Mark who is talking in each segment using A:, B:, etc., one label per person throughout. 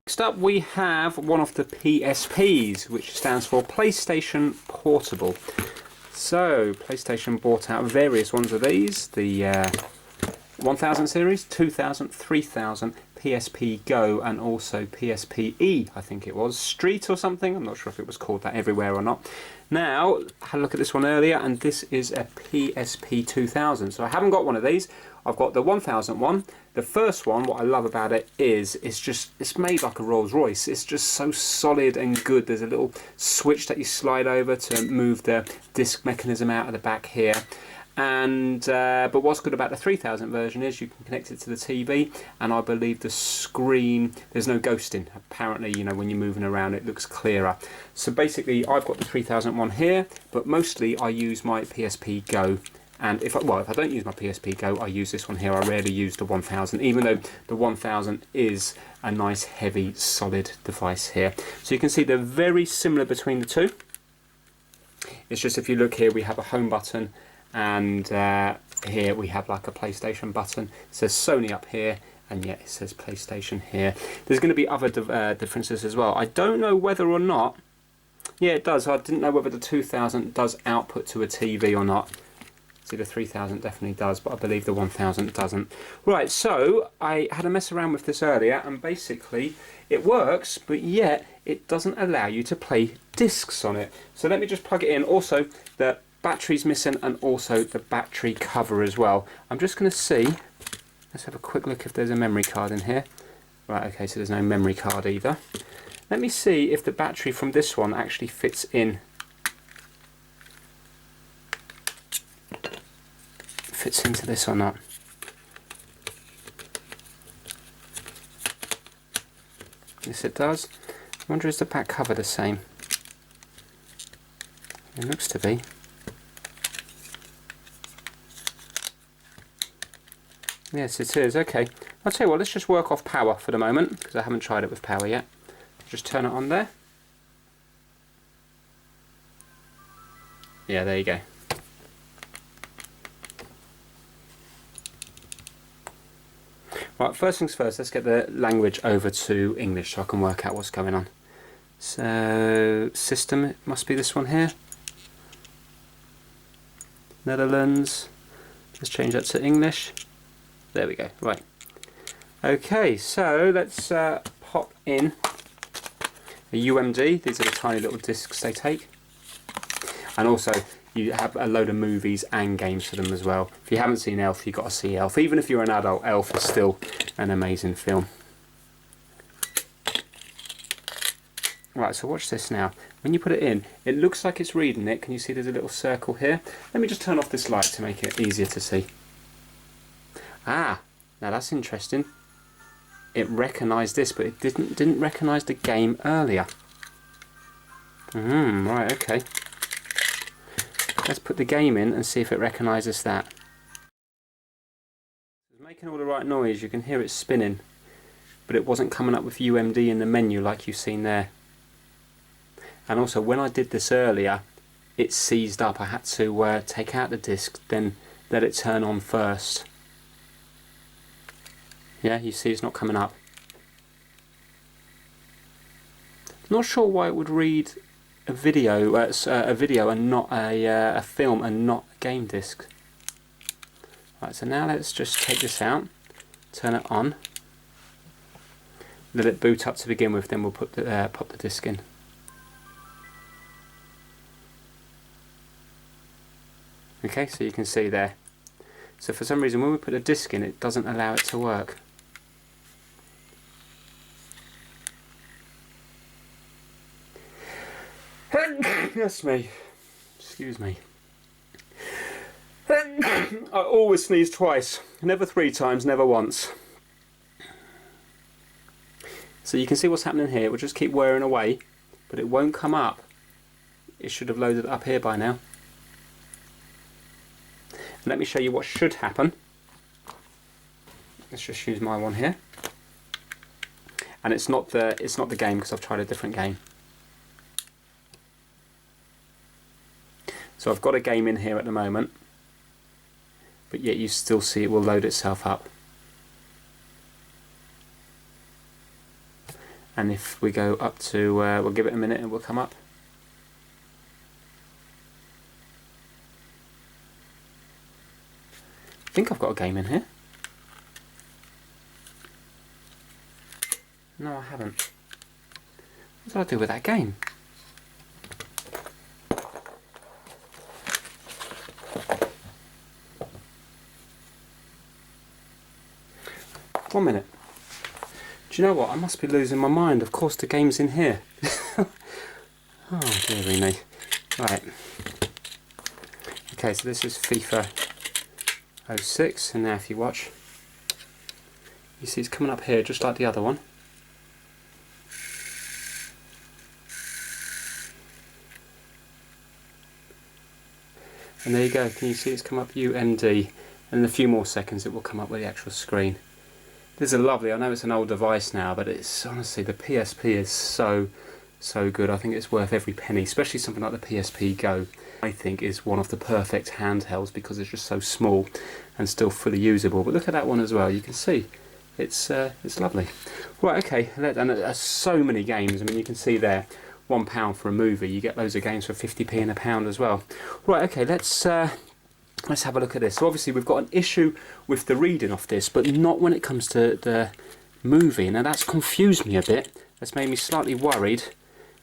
A: Next up we have one of the PSPs, which stands for PlayStation Portable. So PlayStation bought out various ones of these, the 1000 series, 2000, 3000, PSP Go, and also PSP-E, I think it was, Street or something. I'm not sure if it was called that everywhere or not. Now, I had a look at this one earlier, and this is a PSP 2000. So I haven't got one of these. I've got the 1000 one. The first one, what I love about it is it's made like a Rolls Royce. It's just so solid and good. There's a little switch that you slide over to move the disc mechanism out of the back here. And but what's good about the 3000 version is you can connect it to the TV, and I believe the screen, there's no ghosting. Apparently, you know, when you're moving around it looks clearer. So basically I've got the 3000 one here, but mostly I use my PSP Go. And if I don't use my PSP Go, I use this one here. I rarely use the 1000, even though the 1000 is a nice heavy solid device here. So you can see they're very similar between the two. It's just, if you look here, we have a home button, and here we have like a PlayStation button. It says Sony up here, and yet it says PlayStation here. There's going to be other differences as well. I don't know whether or not, yeah, it does. I didn't know whether the 2000 does output to a TV or not. See, the 3000 definitely does, but I believe the 1000 doesn't. Right, so I had a mess around with this earlier, and basically it works, but yet it doesn't allow you to play discs on it. So let me just plug it in. Also, the battery's missing, and also the battery cover as well. I'm just going to see, let's have a quick look if there's a memory card in here. Right, okay, so there's no memory card either. Let me see if the battery from this one actually fits in. Fits into this or not. Yes, it does. I wonder, is the back cover the same? It looks to be. Yes, it is. Okay, I'll tell you what, let's just work off power for the moment, because I haven't tried it with power yet. Just turn it on there. Yeah, there you go. Right, first things first, let's get the language over to English so I can work out what's going on. So, system, it must be this one here. Netherlands. Let's change that to English. There we go, right. Okay, so let's pop in a UMD. These are the tiny little discs they take. And also, you have a load of movies and games for them as well. If you haven't seen Elf, you've got to see Elf. Even if you're an adult, Elf is still an amazing film. Right, so watch this now. When you put it in, it looks like it's reading it. Can you see there's a little circle here? Let me just turn off this light to make it easier to see. Ah, now that's interesting. It recognised this, but it didn't recognise the game earlier. Right, okay. Let's put the game in and see if it recognises that. It's making all the right noise, you can hear it spinning, but it wasn't coming up with UMD in the menu like you've seen there. And also, when I did this earlier, it seized up. I had to take out the disc, then let it turn on first. Yeah, you see it's not coming up. Not sure why it would read a video and not a film and not a game disc. Right, so now let's just take this out, turn it on, let it boot up to begin with, then we'll put the pop the disc in. Okay, so you can see there. So for some reason when we put a disc in, it doesn't allow it to work. That's me. Excuse me. I always sneeze twice. Never 3 times, never once. So you can see what's happening here. It will just keep wearing away, but it won't come up. It should have loaded up here by now. And let me show you what should happen. Let's just use my one here. And it's not the game, because I've tried a different game. So I've got a game in here at the moment, but yet you still see it will load itself up. And if we go up to, we'll give it a minute and we'll come up. I think I've got a game in here. No, I haven't. What did I do with that game? One minute. Do you know what? I must be losing my mind. Of course the game's in here. Oh dearie me. Right. Okay, so this is FIFA 06, and now if you watch, you see it's coming up here just like the other one. And there you go, can you see it's come up UMD, and in a few more seconds it will come up with the actual screen. This is lovely. I know it's an old device now, but it's honestly, the PSP is so good. I think it's worth every penny, especially something like the PSP Go. I think is one of the perfect handhelds because it's just so small and still fully usable. But look at that one as well. You can see it's lovely. Right, okay, and there's so many games. I mean, you can see there, £1 for a movie. You get loads of games for 50p and a pound as well. Right, okay, let's have a look at this. So obviously we've got an issue with the reading of this, but not when it comes to the movie. Now that's confused me a bit. That's made me slightly worried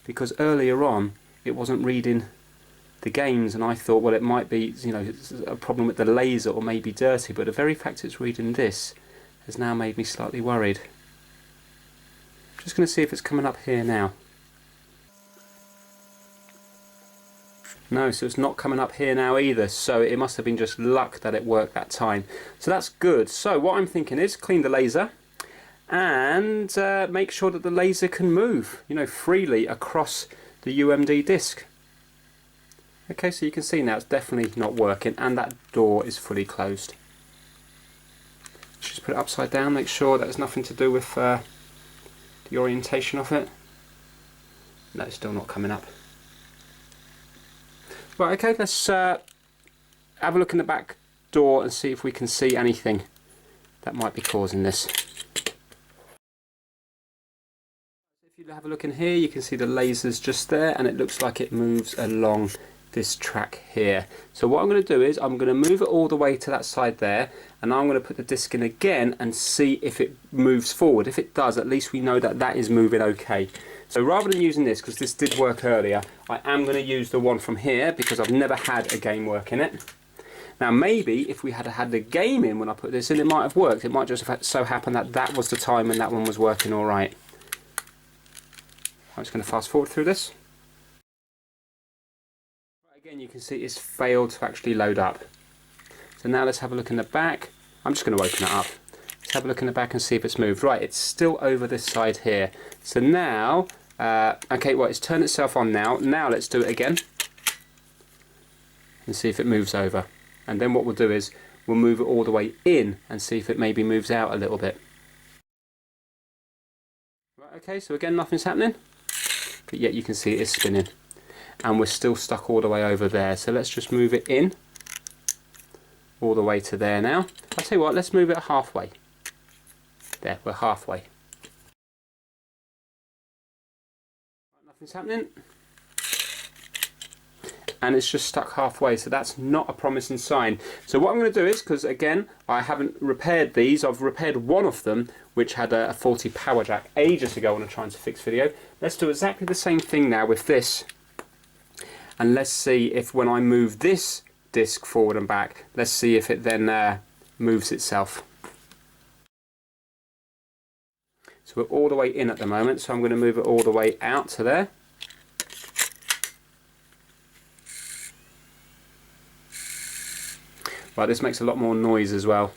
A: because earlier on it wasn't reading the games, and I thought, well, it might be, you know, a problem with the laser or maybe dirty, but the very fact it's reading this has now made me slightly worried. Just going to see if it's coming up here now. No, so it's not coming up here now either, so it must have been just luck that it worked that time. So that's good. So what I'm thinking is clean the laser and make sure that the laser can move, you know, freely across the UMD disc. Okay, so you can see now it's definitely not working, and that door is fully closed. Just put it upside down, make sure that there's nothing to do with the orientation of it. No, it's still not coming up. Right, okay, let's have a look in the back door and see if we can see anything that might be causing this. If you have a look in here, you can see the laser's just there, and it looks like it moves along this track here. So what I'm going to do is I'm going to move it all the way to that side there, and I'm going to put the disc in again and see if it moves forward. If it does, at least we know that that is moving okay. So rather than using this, because this did work earlier, I am going to use the one from here because I've never had a game work in it. Now maybe if we had had the game in when I put this in, it might have worked. It might just have so happen that that was the time when that one was working alright. I'm just going to fast forward through this. Again, you can see it's failed to actually load up. So now let's have a look in the back. I'm just going to open it up. Let's have a look in the back and see if it's moved. Right, it's still over this side here. So now, okay, well, it's turned itself on now. Now let's do it again and see if it moves over. And then what we'll do is we'll move it all the way in and see if it maybe moves out a little bit. Right, okay, so again, nothing's happening, but yet you can see it is spinning. And we're still stuck all the way over there, so let's just move it in all the way to there now. I'll tell you what, let's move it halfway. There, we're halfway. Nothing's happening, and it's just stuck halfway, so that's not a promising sign. So what I'm going to do is, because again I haven't repaired these, I've repaired one of them which had a faulty power jack ages ago on a trying to fix video. Let's do exactly the same thing now with this. And let's see if when I move this disc forward and back, let's see if it then moves itself. So we're all the way in at the moment, so I'm going to move it all the way out to there. Right, this makes a lot more noise as well.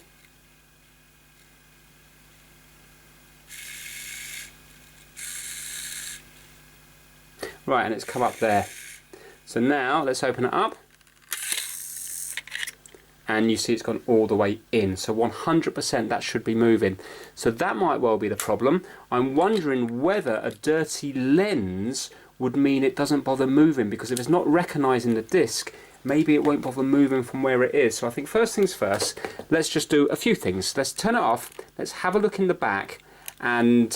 A: Right, and it's come up there. So now let's open it up, and you see it's gone all the way in, so 100% that should be moving. So that might well be the problem. I'm wondering whether a dirty lens would mean it doesn't bother moving, because if it's not recognising the disc, maybe it won't bother moving from where it is. So I think first things first, let's just do a few things. Let's turn it off, let's have a look in the back, and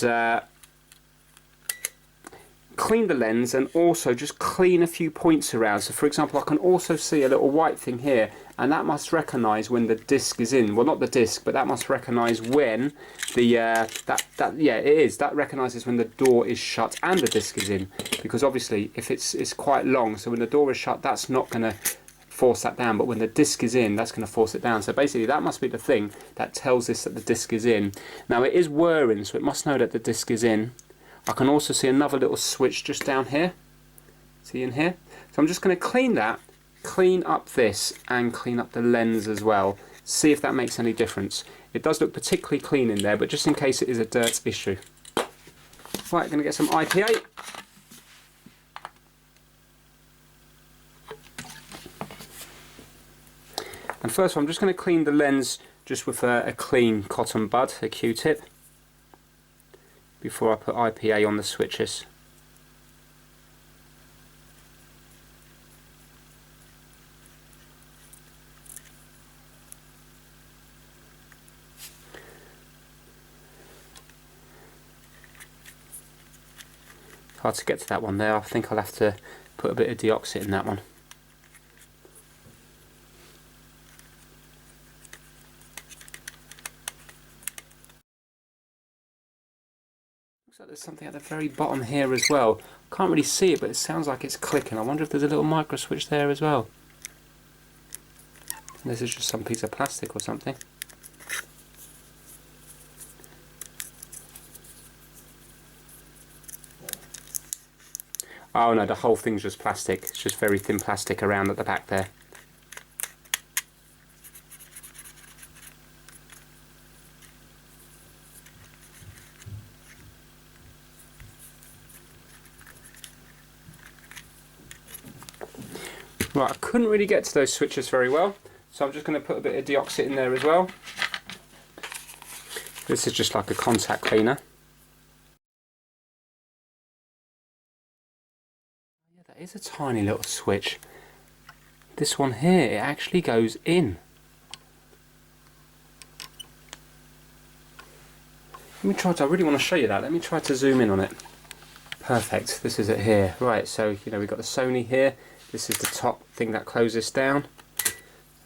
A: clean the lens and also just clean a few points around. So for example, I can also see a little white thing here, and that must recognise when the disc is in. Well, not the disc, but that must recognise when the that recognises when the door is shut and the disc is in, because obviously if it's quite long, so when the door is shut, that's not going to force that down, but when the disc is in, that's going to force it down. So basically that must be the thing that tells this that the disc is in. Now it is whirring, so it must know that the disc is in. I can also see another little switch just down here. See in here? So I'm just going to clean that, clean up this, and clean up the lens as well. See if that makes any difference. It does look particularly clean in there, but just in case it is a dirt issue. Right, going to get some IPA. And first of all, I'm just going to clean the lens just with a clean cotton bud, a Q-tip, before I put IPA on the switches. Hard to get to that one there. I think I'll have to put a bit of deoxit in that one. Looks like there's something at the very bottom here as well. Can't really see it, but it sounds like it's clicking. I wonder if there's a little micro switch there as well. This is just some piece of plastic or something. Oh no, the whole thing's just plastic. It's just very thin plastic around at the back there. Right, I couldn't really get to those switches very well, so I'm just going to put a bit of deoxit in there as well. This is just like a contact cleaner. Yeah, that is a tiny little switch. This one here, it actually goes in. Let me try to, I really want to show you that. Let me try to zoom in on it. Perfect, this is it here. Right, so you know we've got the Sony here. This is the top thing that closes down.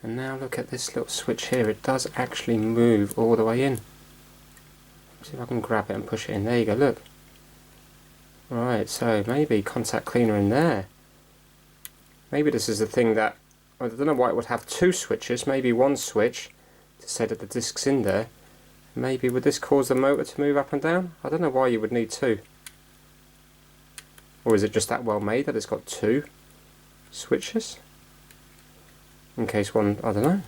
A: And now look at this little switch here. It does actually move all the way in. Let's see if I can grab it and push it in. There you go, look. Right, so maybe contact cleaner in there. Maybe this is the thing that, I don't know why it would have two switches. Maybe one switch to say that the disc's in there. Maybe would this cause the motor to move up and down? I don't know why you would need two. Or is it just that well made that it's got two switches? In case one, I don't know.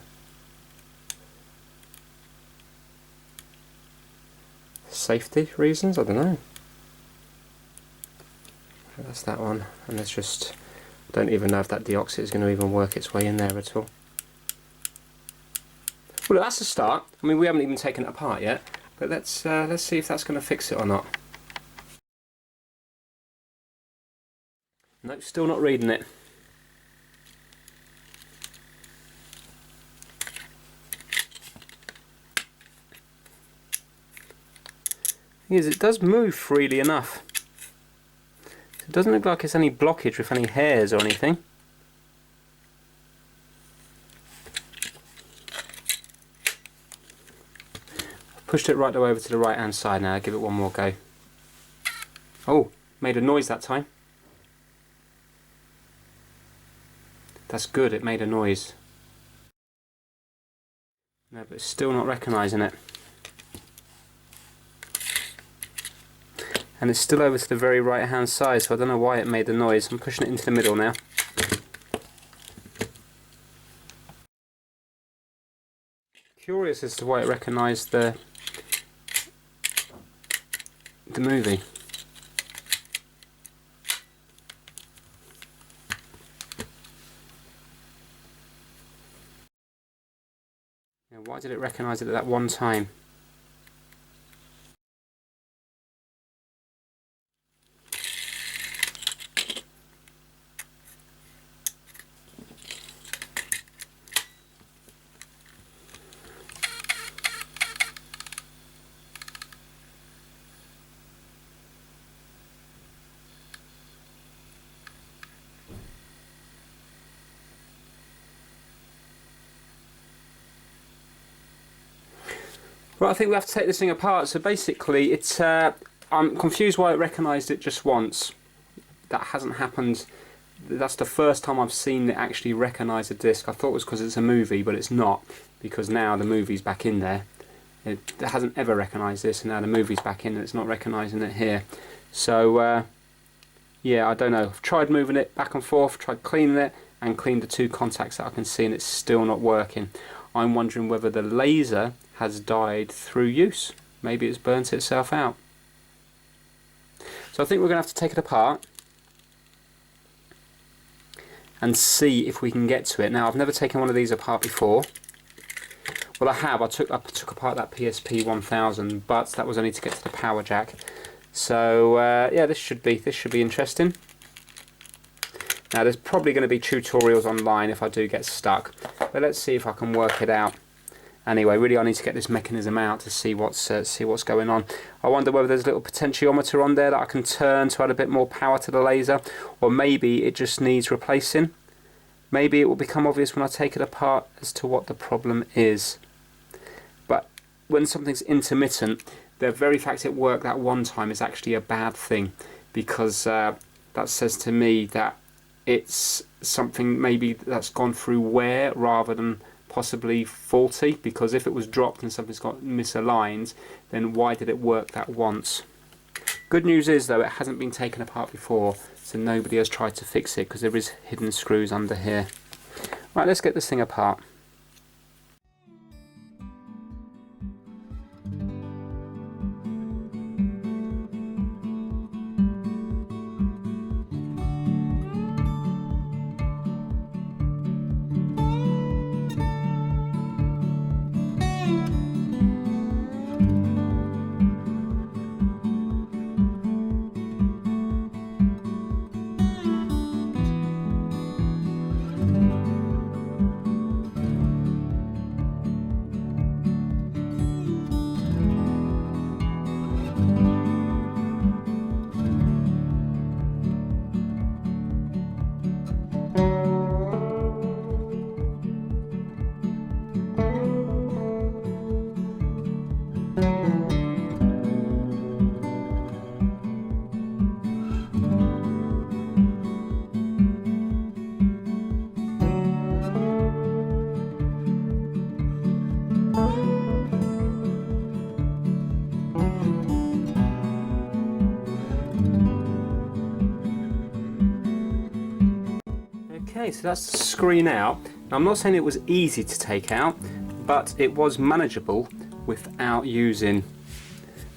A: Safety reasons, I don't know. That's that one, and it's just, I don't even know if that deoxit is going to even work its way in there at all. Well, that's a start. I mean, we haven't even taken it apart yet, but let's see if that's going to fix it or not. Nope, still not reading it. Thing is, it does move freely enough. It doesn't look like it's any blockage with any hairs or anything. I've pushed it right the way over to the right hand side now. I'll give it one more go. Oh, made a noise that time. That's good, it made a noise. No, but it's still not recognising it. And it's still over to the very right hand side, so I don't know why it made the noise. I'm pushing it into the middle now. Curious as to why it recognised the movie. Yeah, why did it recognise it at that one time? Well, I think we have to take this thing apart. So basically, it's I'm confused why it recognised it just once. That hasn't happened. That's the first time I've seen it actually recognise a disc. I thought it was because it's a movie, but it's not, because now the movie's back in there. It hasn't ever recognised this, and now the movie's back in and it's not recognising it here. So yeah, I don't know. I've tried moving it back and forth, tried cleaning it, and cleaned the two contacts that I can see, and it's still not working. I'm wondering whether the laser has died through use. Maybe it's burnt itself out. So I think we're going to have to take it apart and see if we can get to it. Now, I've never taken one of these apart before. Well, I have. I took apart that PSP 1000, but that was only to get to the power jack. So yeah, this should be interesting. Now, there's probably going to be tutorials online if I do get stuck, but let's see if I can work it out. Anyway, really, I need to get this mechanism out to see what's going on. I wonder whether there's a little potentiometer on there that I can turn to add a bit more power to the laser, or maybe it just needs replacing. Maybe it will become obvious when I take it apart as to what the problem is. But when something's intermittent, the very fact it worked that one time is actually a bad thing, because that says to me that it's something maybe that's gone through wear rather than possibly faulty, because if it was dropped and something's got misaligned, then why did it work that once? Good news is, though, it hasn't been taken apart before, so nobody has tried to fix it, because there is hidden screws under here. Right, let's get this thing apart. Okay, so that's the screen out. Now, I'm not saying it was easy to take out, but it was manageable without using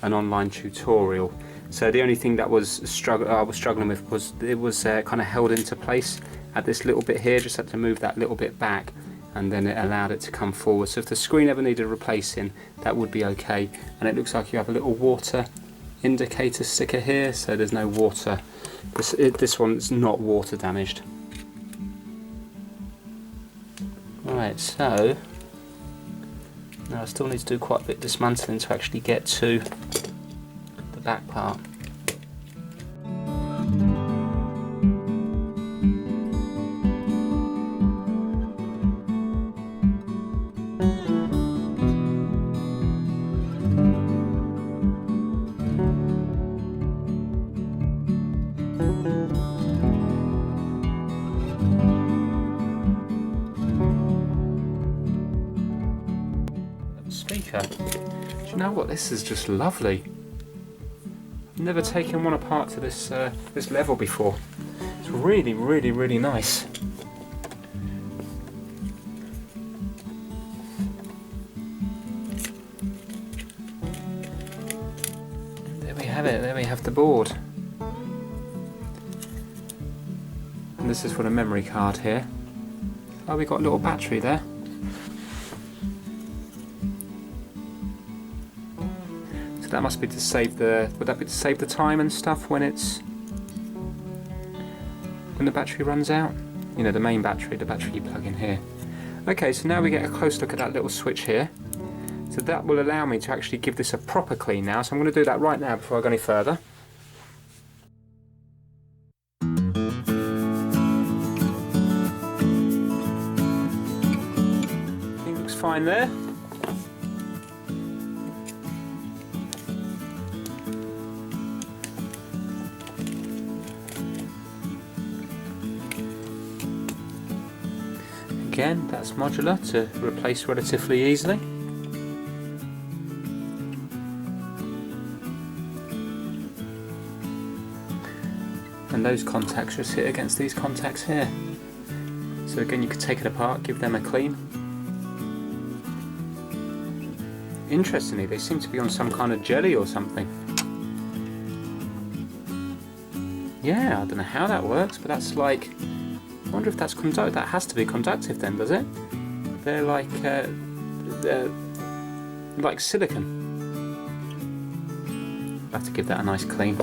A: an online tutorial. So the only thing that I was struggling with was it was kind of held into place at this little bit here. Just had to move that little bit back, and then it allowed it to come forward. So if the screen ever needed replacing, that would be okay. And it looks like you have a little water indicator sticker here, so there's no water. This one's not water damaged. Right, so now I still need to do quite a bit of dismantling to actually get to the back part. Speaker. Do you know what? This is just lovely. I've never taken one apart to this this level before. It's really, really, really nice. There we have it. There we have the board. And this is for the memory card here. Oh, we got a little battery there. That must be to save the. Would that be to save the time and stuff when the battery runs out? You know, the main battery, the battery you plug in here. Okay, so now we get a close look at that little switch here. So that will allow me to actually give this a proper clean now. So I'm going to do that right now before I go any further. Everything looks fine there. Again, that's modular to replace relatively easily. And those contacts just sit against these contacts here. So again, you could take it apart, give them a clean. Interestingly, they seem to be on some kind of jelly or something. Yeah, I don't know how that works, but that's like, I wonder if that's conductive. That has to be conductive then, does it? They're like silicon. I'll have to give that a nice clean.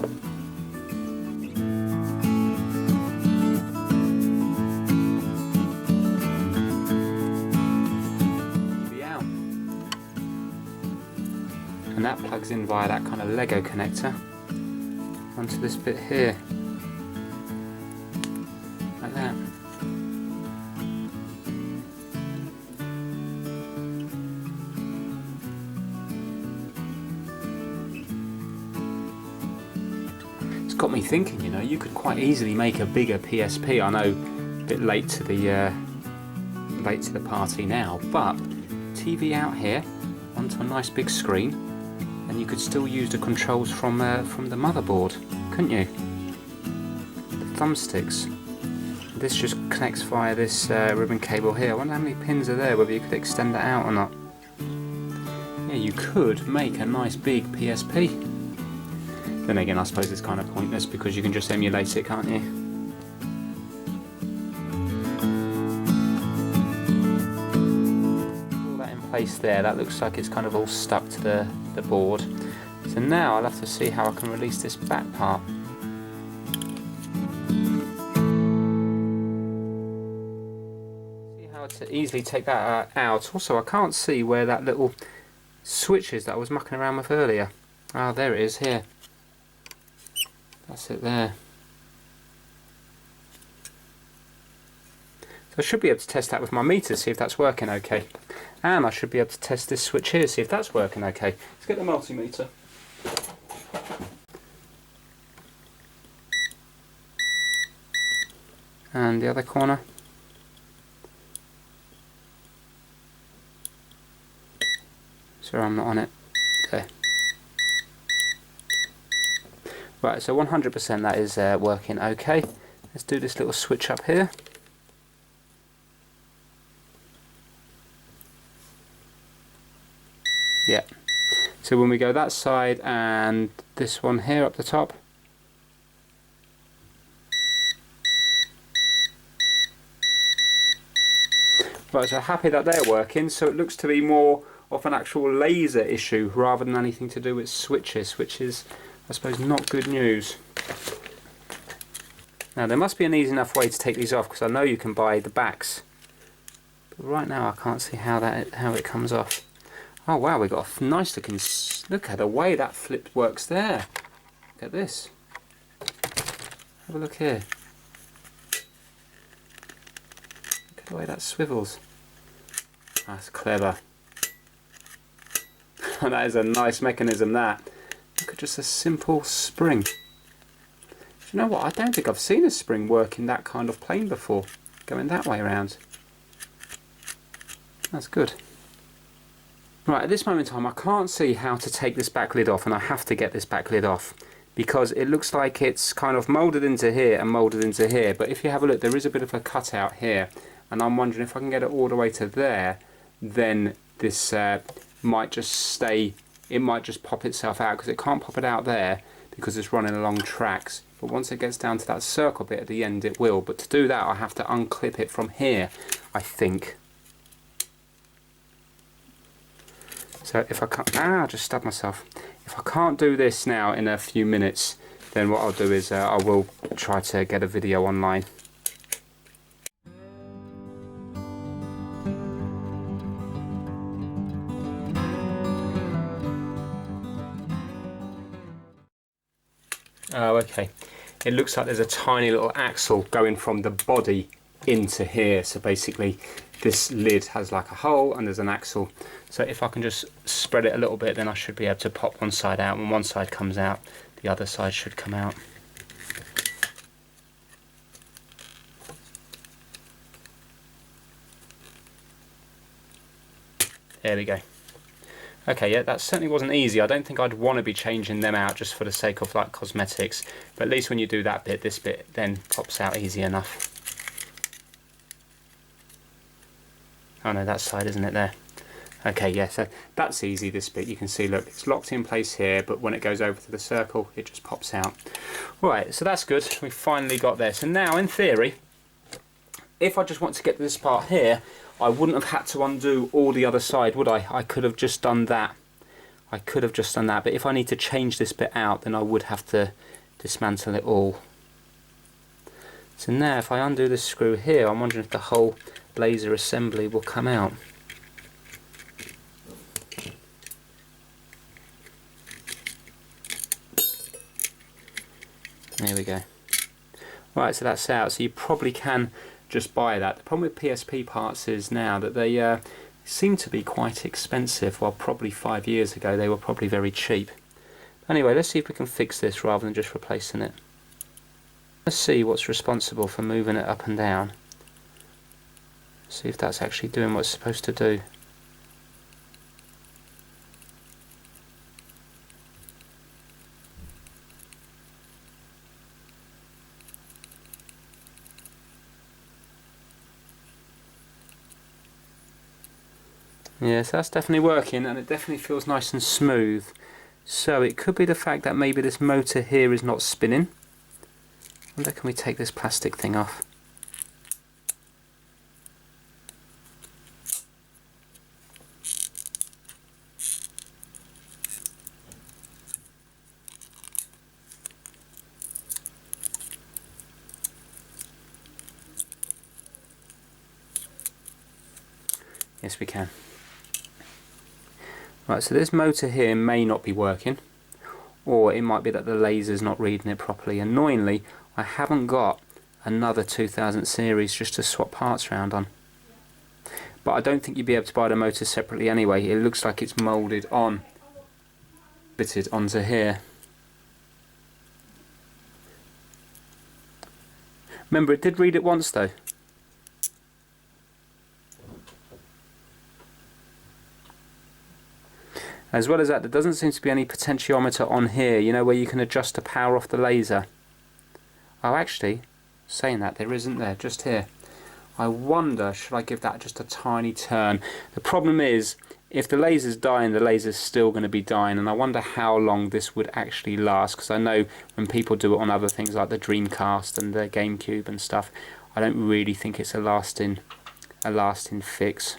A: And that plugs in via that kind of Lego connector onto this bit here, like that. It's got me thinking, you know, you could quite easily make a bigger PSP. I know, a bit late to the party now, but TV out here onto a nice big screen. And you could still use the controls from the motherboard, couldn't you? The thumbsticks. This just connects via this ribbon cable here. I wonder how many pins are there, whether you could extend that out or not. Yeah, you could make a nice big PSP. Then again, I suppose it's kind of pointless because you can just emulate it, can't you? Place there, that looks like it's kind of all stuck to the board. So now I'll have to see how I can release this back part. See how to easily take that out. Also, I can't see where that little switch is that I was mucking around with earlier. Ah, there it is here. That's it there. So I should be able to test that with my meter, see if that's working okay. And I should be able to test this switch here, see if that's working okay. Let's get the multimeter. And the other corner. Sorry, I'm not on it. There. Right, so 100% that is working okay. Let's do this little switch up here. Yeah, so when we go that side and this one here up the top, right, so happy that they're working. So it looks to be more of an actual laser issue rather than anything to do with switches, which is, I suppose, not good news. Now there must be an easy enough way to take these off, because I know you can buy the backs, but right now I can't see how it comes off. Oh wow, we got a nice looking, look at the way that flip works there. Look at this. Have a look here. Look at the way that swivels. That's clever. And that is a nice mechanism, that. Look at just a simple spring. Do you know what, I don't think I've seen a spring work in that kind of plane before, going that way around. That's good. Right, at this moment in time I can't see how to take this back lid off, and I have to get this back lid off because it looks like it's kind of moulded into here and moulded into here, but if you have a look, there is a bit of a cutout here, and I'm wondering if I can get it all the way to there, then this might just stay, it might just pop itself out, because it can't pop it out there because it's running along tracks, but once it gets down to that circle bit at the end it will. But to do that I have to unclip it from here, I think. So if I can't, I just stabbed myself. If I can't do this now in a few minutes, then what I'll do is I will try to get a video online. Oh, okay. It looks like there's a tiny little axle going from the body into here. So basically this lid has like a hole and there's an axle. So if I can just spread it a little bit, then I should be able to pop one side out. When one side comes out, the other side should come out. There we go. Okay, yeah, that certainly wasn't easy. I don't think I'd want to be changing them out just for the sake of like cosmetics, but at least when you do that bit, this bit then pops out easy enough. Oh no, that side, isn't it, there? Okay, yeah, so that's easy, this bit. You can see, look, it's locked in place here, but when it goes over to the circle, it just pops out. Right, so that's good. We finally got there. So now, in theory, if I just want to get to this part here, I wouldn't have had to undo all the other side, would I? I could have just done that. I could have just done that, but if I need to change this bit out, then I would have to dismantle it all. So now, if I undo this screw here, I'm wondering if the whole laser assembly will come out. There we go. Right, so that's out. So you probably can just buy that. The problem with PSP parts is now that they seem to be quite expensive, while probably 5 years ago they were probably very cheap. Anyway, let's see if we can fix this rather than just replacing it. Let's see what's responsible for moving it up and down. See if that's actually doing what it's supposed to do. Yes, that's definitely working, and it definitely feels nice and smooth. So it could be the fact that maybe this motor here is not spinning. I wonder, can we take this plastic thing off? Yes, we can. Right, so this motor here may not be working, or it might be that the laser's not reading it properly. Annoyingly, I haven't got another 2000 series just to swap parts around on. But I don't think you'd be able to buy the motor separately anyway. It looks like it's moulded on, fitted onto here. Remember, it did read it once though. As well as that, there doesn't seem to be any potentiometer on here, you know, where you can adjust the power off the laser. Oh, actually, saying that, there isn't there, just here. I wonder, should I give that just a tiny turn? The problem is, if the laser's dying, the laser's still going to be dying, and I wonder how long this would actually last, because I know when people do it on other things like the Dreamcast and the GameCube and stuff, I don't really think it's a lasting fix.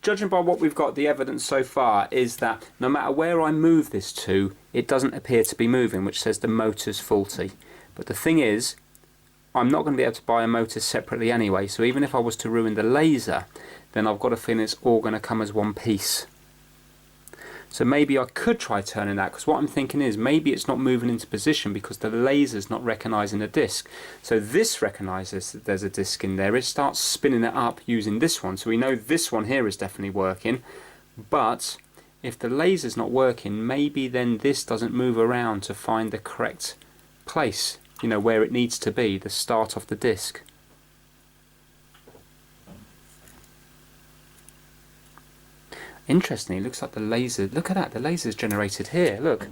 A: Judging by what we've got, the evidence so far is that no matter where I move this to, it doesn't appear to be moving, which says the motor's faulty. But the thing is, I'm not going to be able to buy a motor separately anyway, so even if I was to ruin the laser, then I've got a feeling it's all going to come as one piece. So maybe I could try turning that, because what I'm thinking is maybe it's not moving into position because the laser's not recognising a disc. So this recognises that there's a disc in there. It starts spinning it up using this one. So we know this one here is definitely working. But if the laser's not working, maybe then this doesn't move around to find the correct place, you know, where it needs to be, the start of the disc. Interestingly, it looks like the laser, look at that, the laser's generated here, look.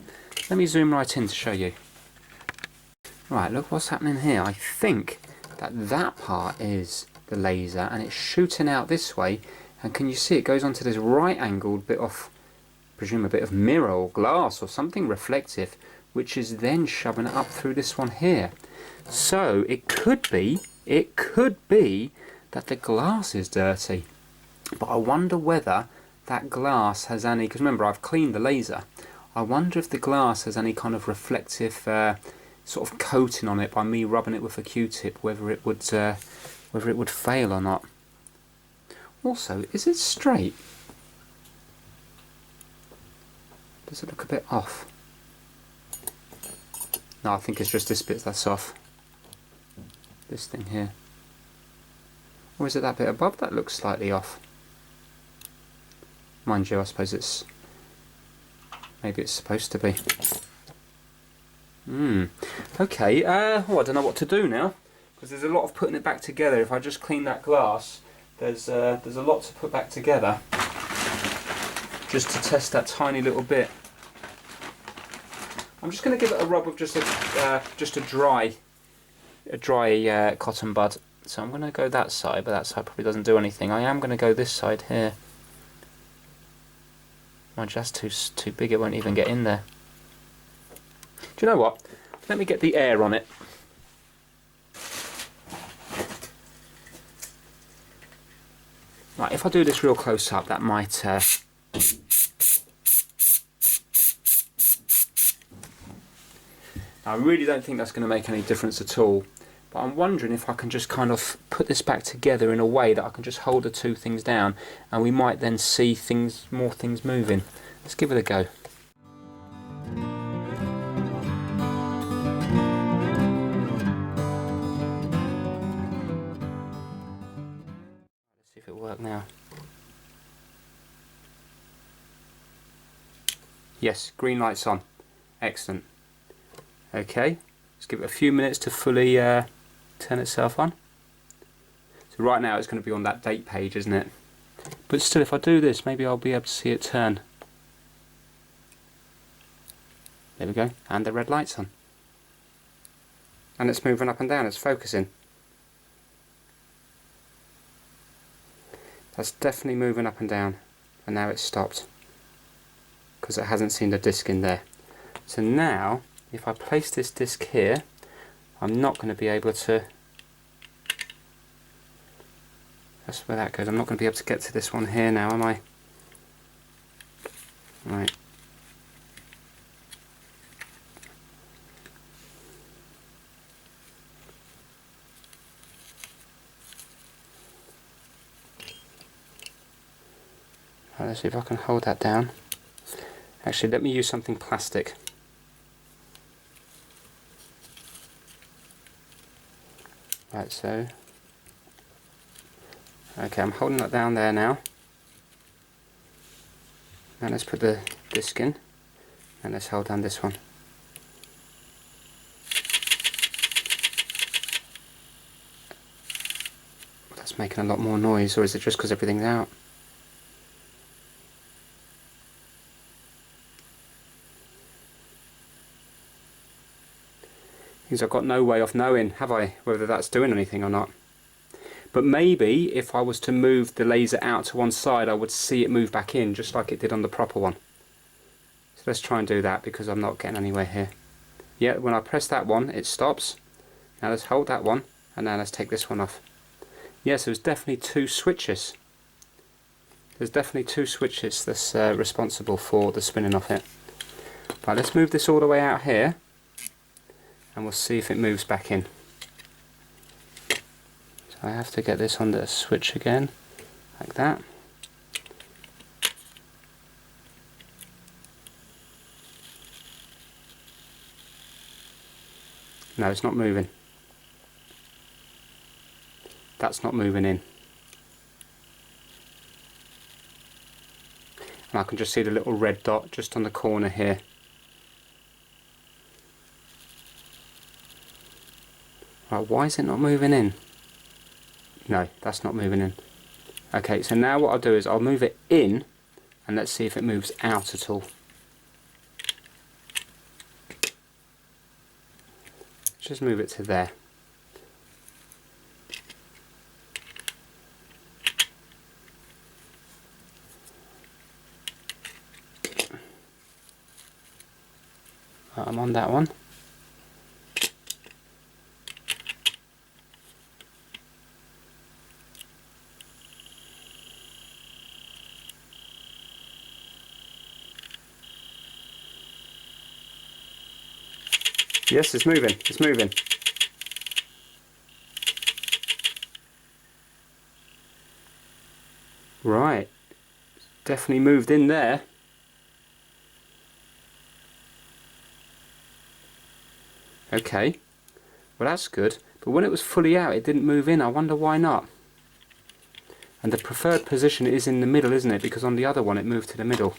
A: Let me zoom right in to show you. Right, look what's happening here. I think that part is the laser, and it's shooting out this way, and can you see it goes onto this right angled bit of, I presume a bit of mirror or glass or something reflective, which is then shoving it up through this one here. So it could be that the glass is dirty, but I wonder whether that glass has any, because remember I've cleaned the laser, I wonder if the glass has any kind of reflective sort of coating on it by me rubbing it with a Q-tip, whether it would fail or not. Also, is it straight? Does it look a bit off? No, I think it's just this bit that's off. This thing here. Or is it that bit above that looks slightly off? Mind you, I suppose it's, maybe it's supposed to be. Okay, well, I don't know what to do now, because there's a lot of putting it back together. If I just clean that glass, there's a lot to put back together. just to test that tiny little bit. I'm just going to give it a rub with just a dry cotton bud. So I'm going to go that side, but that side probably doesn't do anything. I am going to go this side here. Mind you, that's too big, it won't even get in there. Do you know what? Let me get the air on it. Right, if I do this real close up, that might... I really don't think that's going to make any difference at all. But I'm wondering if I can just kind of put this back together in a way that I can just hold the two things down, and we might then see more things moving. Let's give it a go. Let's see if it works now. Yes, green light's on. Excellent. Okay, let's give it a few minutes to fully turn itself on. So right now it's going to be on that date page, isn't it? But still, if I do this, maybe I'll be able to see it turn. There we go, and the red light's on. And it's moving up and down, it's focusing. That's definitely moving up and down. And now it's stopped, because it hasn't seen the disc in there. So now, if I place this disc here, I'm not going to be able to... That's where that goes. I'm not going to be able to get to this one here now, am I? Right. Right, let's see if I can hold that down. Actually, let me use something plastic. Right, so... Okay, I'm holding that down there now. Now let's put the disc in, and let's hold down this one. That's making a lot more noise, or is it just because everything's out? Because I've got no way of knowing, have I, whether that's doing anything or not. But maybe if I was to move the laser out to one side, I would see it move back in, just like it did on the proper one. So let's try and do that, because I'm not getting anywhere here. Yeah, when I press that one, it stops. Now let's hold that one, and now let's take this one off. Yes, there's definitely two switches. There's definitely two switches that's responsible for the spinning of it. Right, let's move this all the way out here, and we'll see if it moves back in. So I have to get this on the switch again, like that. No, it's not moving. That's not moving in. And I can just see the little red dot just on the corner here. Right, why is it not moving in? No, that's not moving in. Okay, so now what I'll do is I'll move it in, and let's see if it moves out at all. Just move it to there. Right, I'm on that one. Yes, it's moving, it's moving. Right, definitely moved in there. Okay, well that's good, but when it was fully out it didn't move in. I wonder why not. And the preferred position is in the middle, isn't it? Because on the other one it moved to the middle.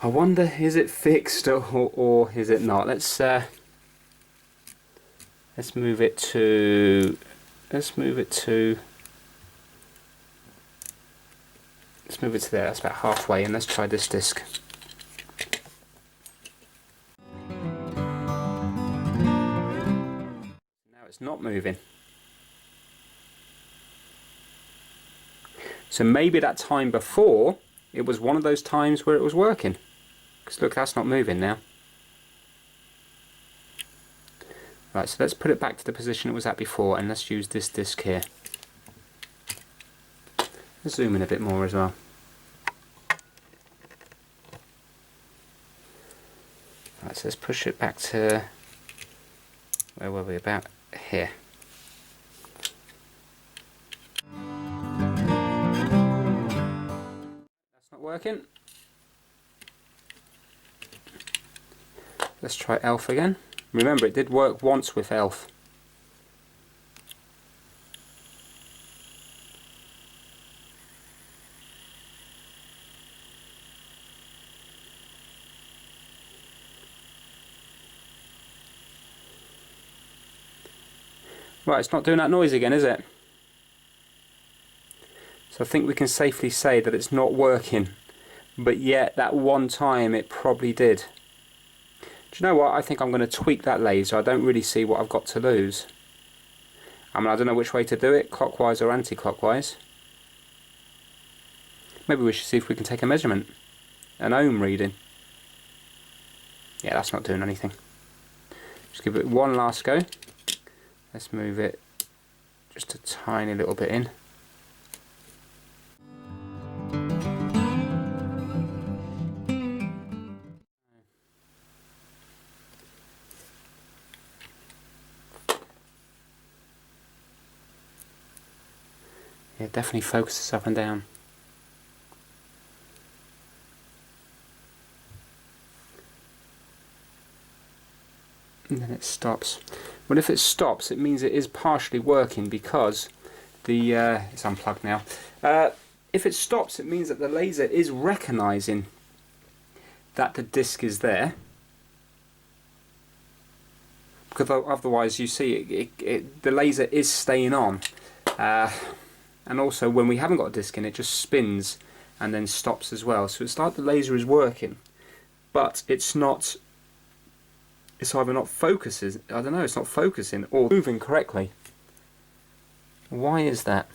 A: I wonder, is it fixed or is it not? Let's move it to move it to there. That's about halfway, and let's try this disc. Now it's not moving. So maybe that time before, it was one of those times where it was working. Because look, that's not moving now. Right, so let's put it back to the position it was at before, and let's use this disc here. Let's zoom in a bit more as well. Right, so let's push it back to, where were we, about here. That's not working. Let's try Elf again. Remember, it did work once with Elf. Right, it's not doing that noise again, is it? So I think we can safely say that it's not working, but yet that one time it probably did. Do you know what? I think I'm going to tweak that laser. I don't really see what I've got to lose. I mean, I don't know which way to do it, clockwise or anti-clockwise. Maybe we should see if we can take a measurement. An ohm reading. Yeah, that's not doing anything. Just give it one last go. Let's move it just a tiny little bit in. Yeah, definitely focuses up and down. And then it stops. Well, if it stops, it means it is partially working because the it's unplugged now. If it stops, it means that the laser is recognizing that the disc is there. Because otherwise, you see, the laser is staying on. And also, when we haven't got a disc in, it just spins and then stops as well. So it's like the laser is working, but it's not. It's either not focusing. I don't know. It's not focusing or moving correctly. Why is that?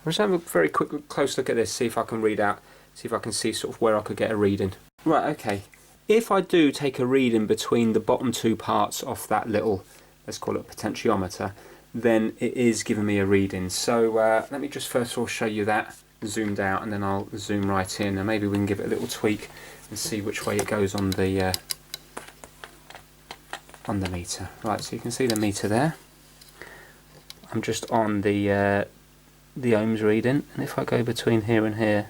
A: Let's have a very quick close look at this, see if I can read out, see if I can see sort of where I could get a reading. Right, okay. If I do take a reading between the bottom two parts of that little, let's call it potentiometer, then it is giving me a reading. So let me just first of all show you that zoomed out, and then I'll zoom right in, and maybe we can give it a little tweak and see which way it goes on the meter. Right, so you can see the meter there. I'm just on the ohms reading, and if I go between here and here,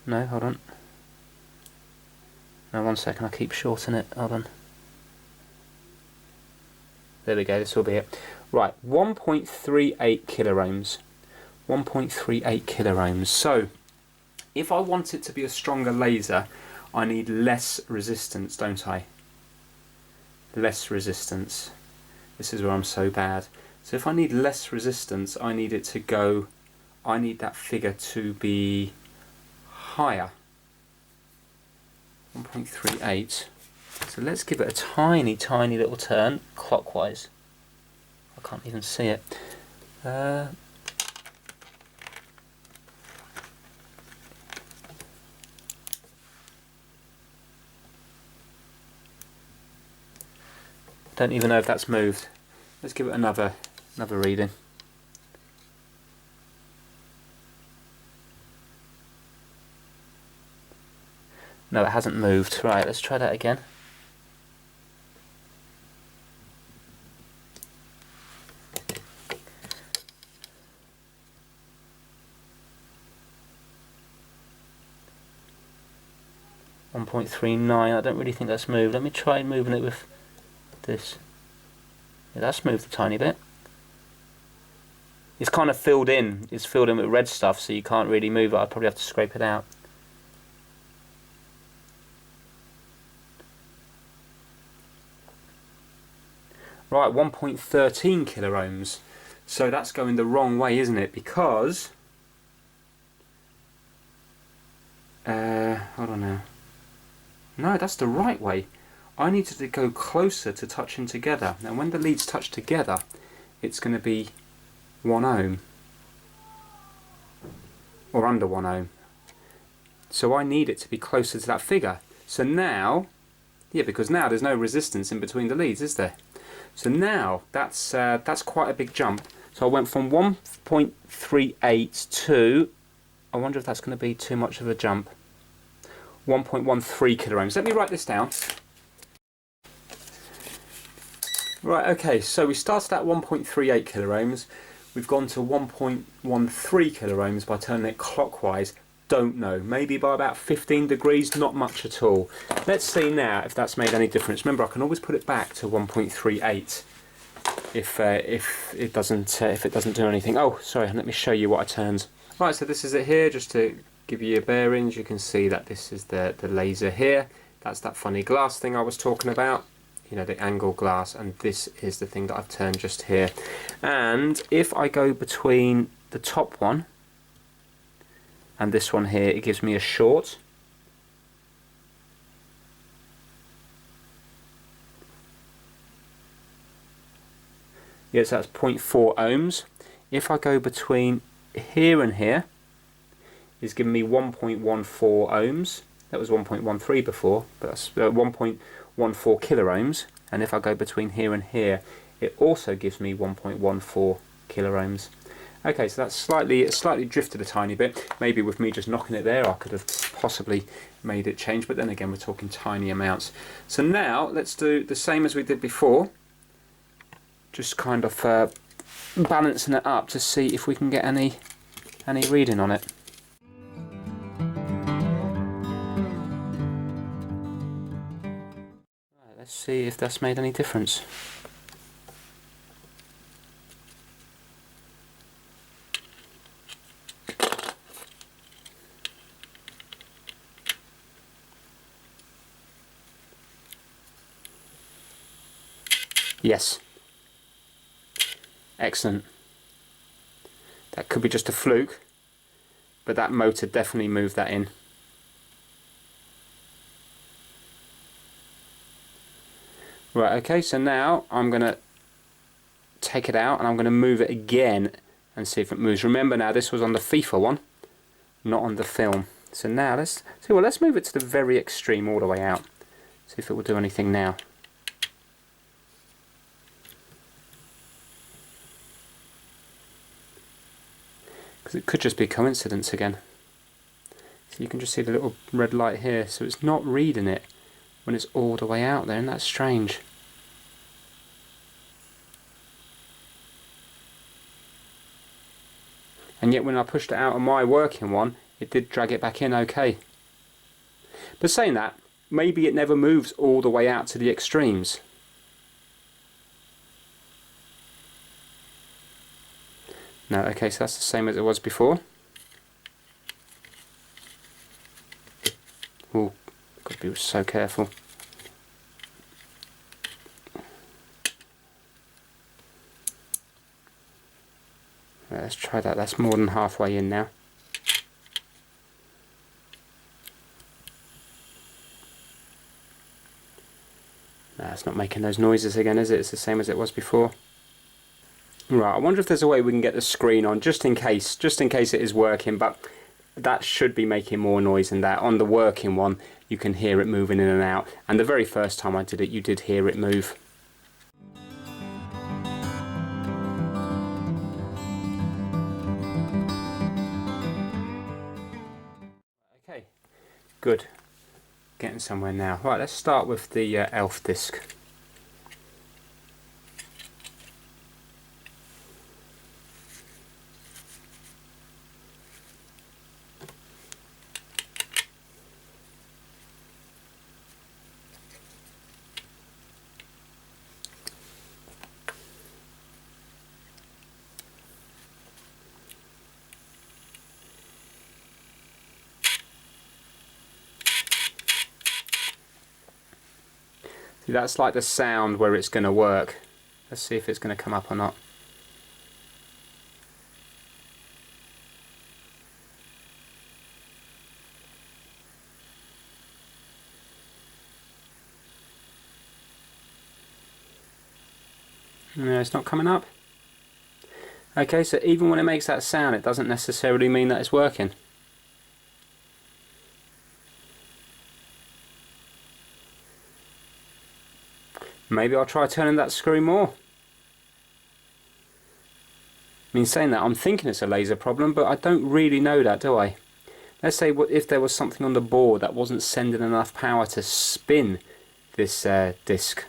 A: no, hold on, no, 1 second, I keep shorting it, hold on, there we go, this will be it. Right, 1.38 kiloohms, 1.38 kiloohms. So if I want it to be a stronger laser, I need less resistance, don't I? Less resistance. This is where I'm so bad. So if I need less resistance, I need it to go, I need that figure to be higher. 1.38. So let's give it a tiny, tiny little turn clockwise. I can't even see it. Don't even know if that's moved. Let's give it another reading. No, it hasn't moved. Right, let's try that again. .39. I don't really think that's moved. Let me try moving it with this. Yeah, that's moved a tiny bit. It's kind of filled in. It's filled in with red stuff, so you can't really move it. I'd probably have to scrape it out. Right, 1.13 kiloohms. So that's going the wrong way, isn't it? Because hold on now. No, that's the right way. I needed to go closer to touching together. Now when the leads touch together, it's going to be 1 ohm. Or under 1 ohm. So I need it to be closer to that figure. So now, yeah, because now there's no resistance in between the leads, is there? So now that's quite a big jump. So I went from 1.38 to, I wonder if that's going to be too much of a jump. 1.13 kiloohms. Let me write this down. Right, okay, so we started at 1.38 kiloohms. We've gone to 1.13 kiloohms by turning it clockwise. Don't know, maybe by about 15 degrees, not much at all. Let's see now if that's made any difference. Remember, I can always put it back to 1.38 if it doesn't do anything. Oh, sorry, let me show you what I turned. Right, so this is it here, just to give you your bearings. You can see that this is the laser here. That's that funny glass thing I was talking about, you know, the angle glass, and this is the thing that I've turned just here. And if I go between the top one and this one here, it gives me a short. Yes, that's 0.4 ohms. If I go between here and here, it's giving me 1.14 ohms. That was 1.13 before, but that's 1.14 kiloohms. And if I go between here and here, it also gives me 1.14 kiloohms. Okay, so that's slightly drifted a tiny bit. Maybe with me just knocking it there, I could have possibly made it change, but then again, we're talking tiny amounts. So now let's do the same as we did before, just kind of balancing it up to see if we can get any reading on it. Right, let's see if that's made any difference. Yes. Excellent. That could be just a fluke, but that motor definitely moved that in. Right, okay, so now I'm going to take it out and I'm going to move it again and see if it moves. Remember now, this was on the FIFA one, not on the film. So now let's move it to the very extreme all the way out. See if it will do anything now. Because it could just be coincidence again. So you can just see the little red light here, so it's not reading it when it's all the way out there, and that's strange. And yet when I pushed it out on my working one, it did drag it back in okay. But saying that, maybe it never moves all the way out to the extremes. No, okay, so that's the same as it was before. Oh, got to be so careful. Right, let's try that. That's more than halfway in now. No, it's not making those noises again, is it? It's the same as it was before. Right, I wonder if there's a way we can get the screen on just in case it is working, but that should be making more noise than that. On the working one, you can hear it moving in and out, and the very first time I did it, you did hear it move. Okay, good. Getting somewhere now. Right, let's start with the ELF disc. See, that's like the sound where it's going to work. Let's see if it's going to come up or not. No, it's not coming up. Okay, so even when it makes that sound, it doesn't necessarily mean that it's working. Maybe I'll try turning that screw more. I mean, saying that, I'm thinking it's a laser problem, but I don't really know that, do I? Let's say if there was something on the board that wasn't sending enough power to spin this disc.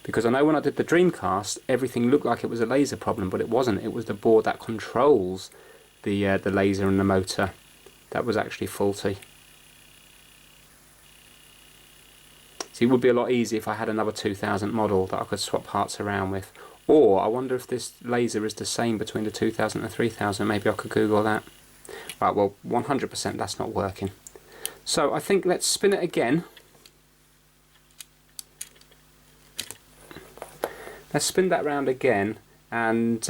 A: Because I know when I did the Dreamcast, everything looked like it was a laser problem, but it wasn't. It was the board that controls the laser and the motor that was actually faulty. See, it would be a lot easier if I had another 2000 model that I could swap parts around with. Or, I wonder if this laser is the same between the 2000 and 3000. Maybe I could Google that. Right, well, 100% that's not working. So, I think let's spin it again. Let's spin that round again and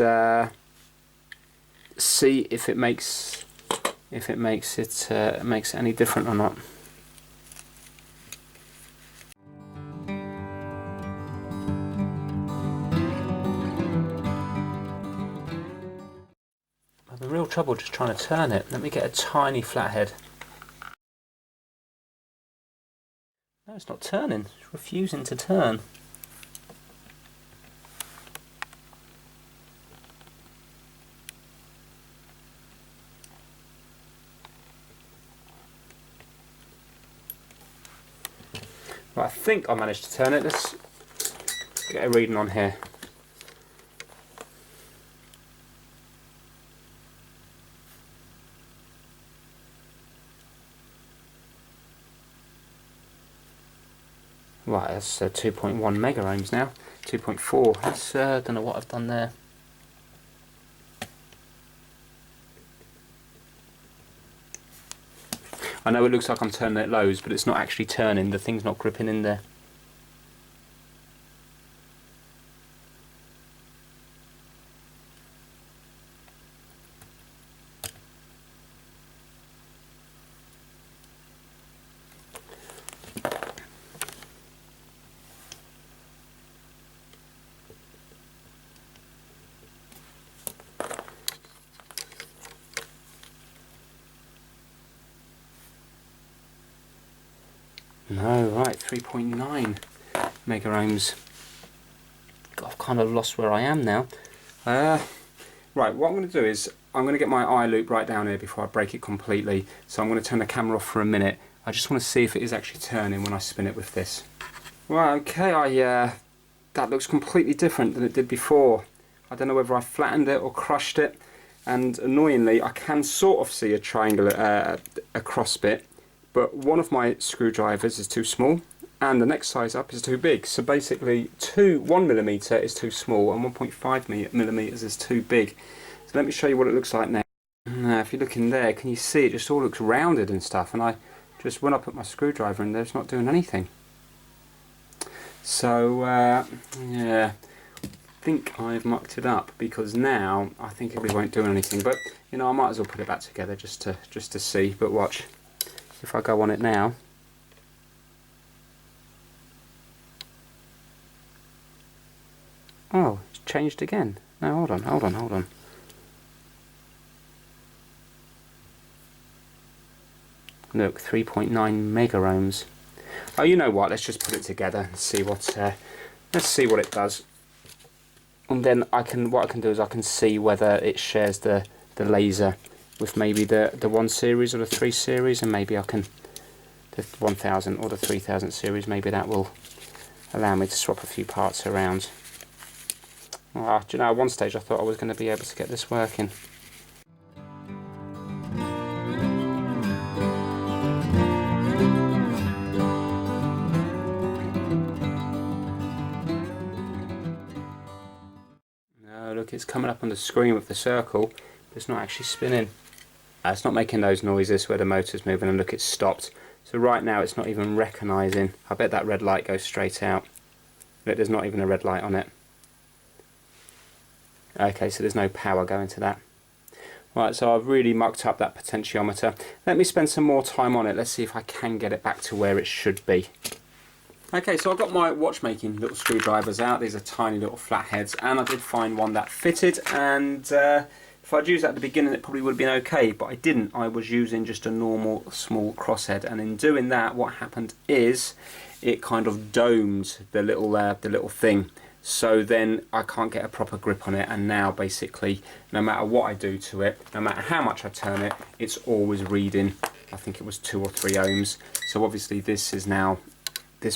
A: see if it makes it any different or not. Well, the real trouble just trying to turn it. Let me get a tiny flathead. No, it's not turning. It's refusing to turn. Right, I think I managed to turn it. Let's get a reading on here. Right, that's 2.1 mega ohms now. 2.4. That's don't know what I've done there. I know it looks like I'm turning it lows, but it's not actually turning. The thing's not gripping in there. No, right, 3.9 mega ohms. God, I've kind of lost where I am now. Right, what I'm going to do is I'm going to get my eye loop right down here before I break it completely. So I'm going to turn the camera off for a minute. I just want to see if it is actually turning when I spin it with this. Right, okay, that looks completely different than it did before. I don't know whether I flattened it or crushed it. And annoyingly, I can sort of see a triangle, a cross bit. But one of my screwdrivers is too small and the next size up is too big. So basically 1mm is too small and 1.5mm is too big. So let me show you what it looks like now. Now if you look in there, can you see it just all looks rounded and stuff, and when I put my screwdriver in there, it's not doing anything. So yeah, I think I've mucked it up, because now I think it really won't do anything. But you know, I might as well put it back together just to see. But watch. If I go on it now, oh, it's changed again. No, hold on. Look, 3.9 mega ohms. Oh, you know what? Let's just put it together and see what. Let's see what it does, and then what I can do is I can see whether it shares the laser with maybe the 1 series or the 3 series, and maybe I can, the 1000 or the 3000 series, maybe that will allow me to swap a few parts around. Do you know, at one stage I thought I was going to be able to get this working. No, look, it's coming up on the screen with the circle, but it's not actually spinning. It's not making those noises where the motor's moving, and look, it's stopped. So right now it's not even recognising. I bet that red light goes straight out. Look, there's not even a red light on it. Okay, so there's no power going to that. Right, so I've really mucked up that potentiometer. Let me spend some more time on it. Let's see if I can get it back to where it should be. Okay, so I've got my watchmaking little screwdrivers out. These are tiny little flatheads, and I did find one that fitted, and if I'd used that at the beginning it probably would have been okay, but I didn't. I was using just a normal small crosshead, and in doing that what happened is it kind of domed the little thing. So then I can't get a proper grip on it, and now basically no matter what I do to it, no matter how much I turn it, it's always reading, I think it was 2 or 3 ohms. So obviously this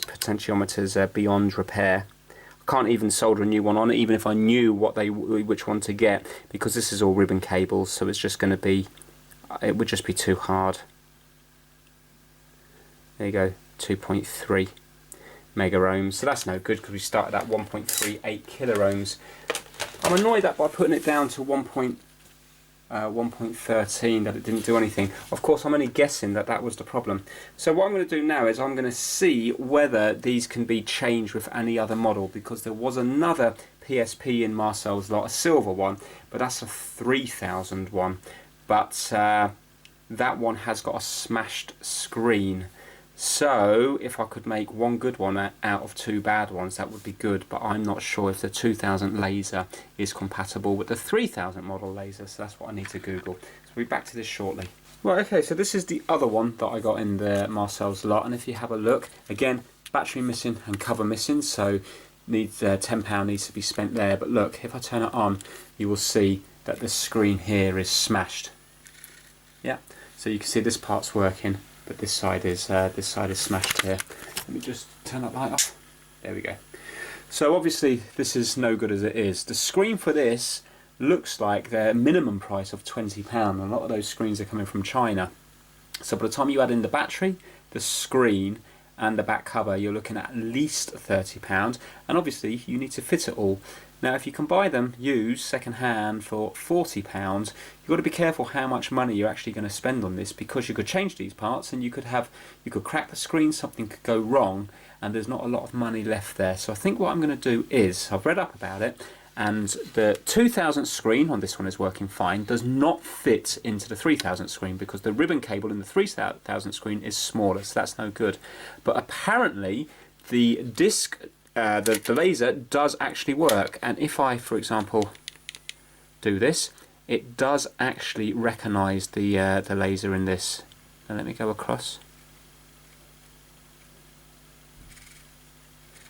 A: potentiometer is beyond repair. I can't even solder a new one on it, even if I knew which one to get, because this is all ribbon cables, so it's just going to be, it would just be too hard. There you go, 2.3 mega ohms, so that's no good because we started at 1.38 kilo ohms. I'm annoyed that by putting it down to 1.13 that it didn't do anything. Of course I'm only guessing that that was the problem. So what I'm going to do now is I'm going to see whether these can be changed with any other model, because there was another PSP in Marcel's lot, a silver one, but that's a 3000 one, but that one has got a smashed screen. So if I could make one good one out of 2 bad ones, that would be good, but I'm not sure if the 2000 laser is compatible with the 3000 model laser, so that's what I need to Google. So we'll be back to this shortly. Right, okay, so this is the other one that I got in the Marcel's lot, and if you have a look, again, battery missing and cover missing, so needs £10 needs to be spent there. But look, if I turn it on, you will see that the screen here is smashed. Yeah, so you can see this part's working, but this side is smashed here. Let me just turn that light off. There we go. So obviously this is no good as it is. The screen for this looks like their minimum price of £20. A lot of those screens are coming from China. So by the time you add in the battery, the screen and the back cover, you're looking at least £30. And obviously you need to fit it all. Now if you can buy them used second hand for £40, you've got to be careful how much money you're actually going to spend on this, because you could change these parts and you could crack the screen, something could go wrong, and there's not a lot of money left there. So I think what I'm going to do is, I've read up about it, and the 2000 screen on this one is working fine, does not fit into the 3000 screen because the ribbon cable in the 3000 screen is smaller, so that's no good. But apparently the disc, the laser does actually work, and if I, for example, do this, it does actually recognise the laser in this. Now let me go across.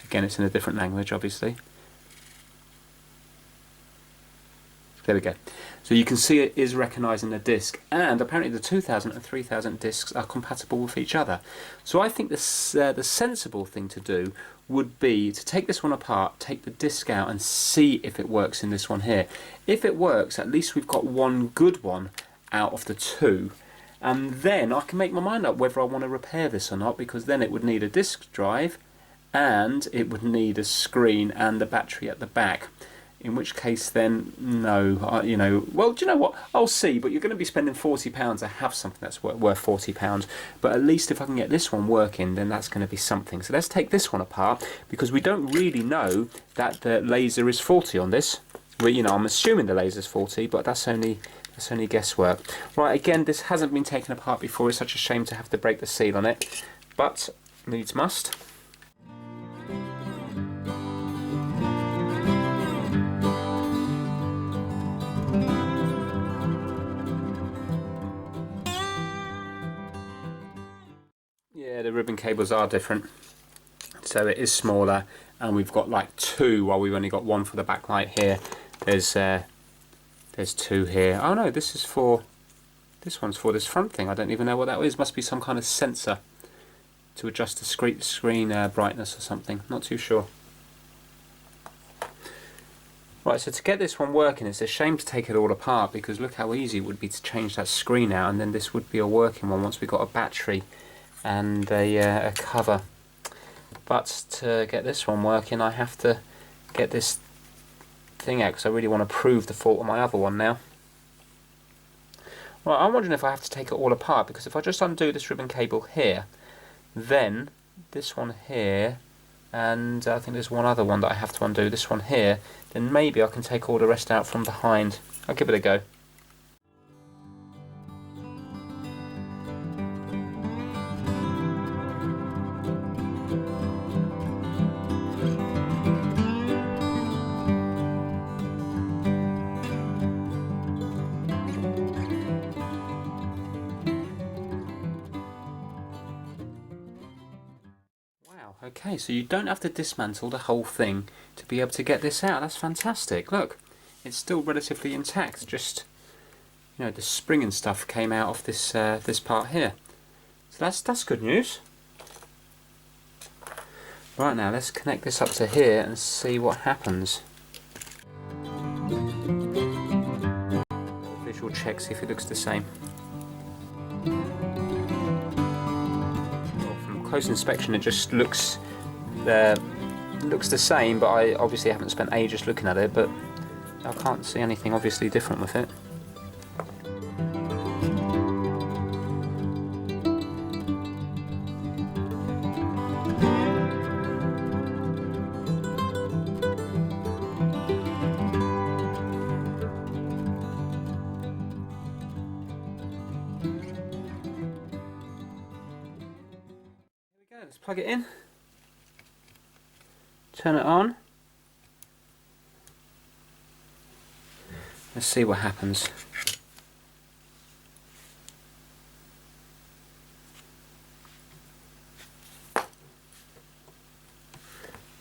A: Again, it's in a different language, obviously. There we go. So you can see it is recognising the disc, and apparently the 2000 and 3000 discs are compatible with each other. So I think this, the sensible thing to do would be to take this one apart, take the disc out and see if it works in this one here. If it works, at least we've got one good one out of the 2, and then I can make my mind up whether I want to repair this or not, because then it would need a disc drive and it would need a screen and the battery at the back. In which case then, no, you know, well, do you know what, I'll see, but you're going to be spending £40 to have something that's worth £40, but at least if I can get this one working, then that's going to be something. So let's take this one apart, because we don't really know that the laser is faulty on this. Well, you know, I'm assuming the laser's faulty, but that's only guesswork. Right, again, this hasn't been taken apart before. It's such a shame to have to break the seal on it, but needs must. Yeah, the ribbon cables are different, so it is smaller, and we've got like 2 while we've only got 1 for the backlight here. There's 2 here. Oh no, this one's for this front thing. I don't even know what that is. Must be some kind of sensor to adjust the screen brightness or something. Not too sure. Right, so to get this one working, it's a shame to take it all apart, because look how easy it would be to change that screen out, and then this would be a working one once we got a battery and a cover. But to get this one working, I have to get this thing out, because I really want to prove the fault of my other one now. Well, I'm wondering if I have to take it all apart, because if I just undo this ribbon cable here, then this one here and I think there's one other one that I have to undo, this one here, then maybe I can take all the rest out from behind. I'll give it a go. Okay, so you don't have to dismantle the whole thing to be able to get this out. That's fantastic. Look, it's still relatively intact. Just, you know, the spring and stuff came out of this this part here. So that's good news. Right, now let's connect this up to here and see what happens. Visual check, see if it looks the same. Close inspection, it just looks the same, but I obviously haven't spent ages looking at it, but I can't see anything obviously different with it. Let's plug it in, turn it on, let's see what happens.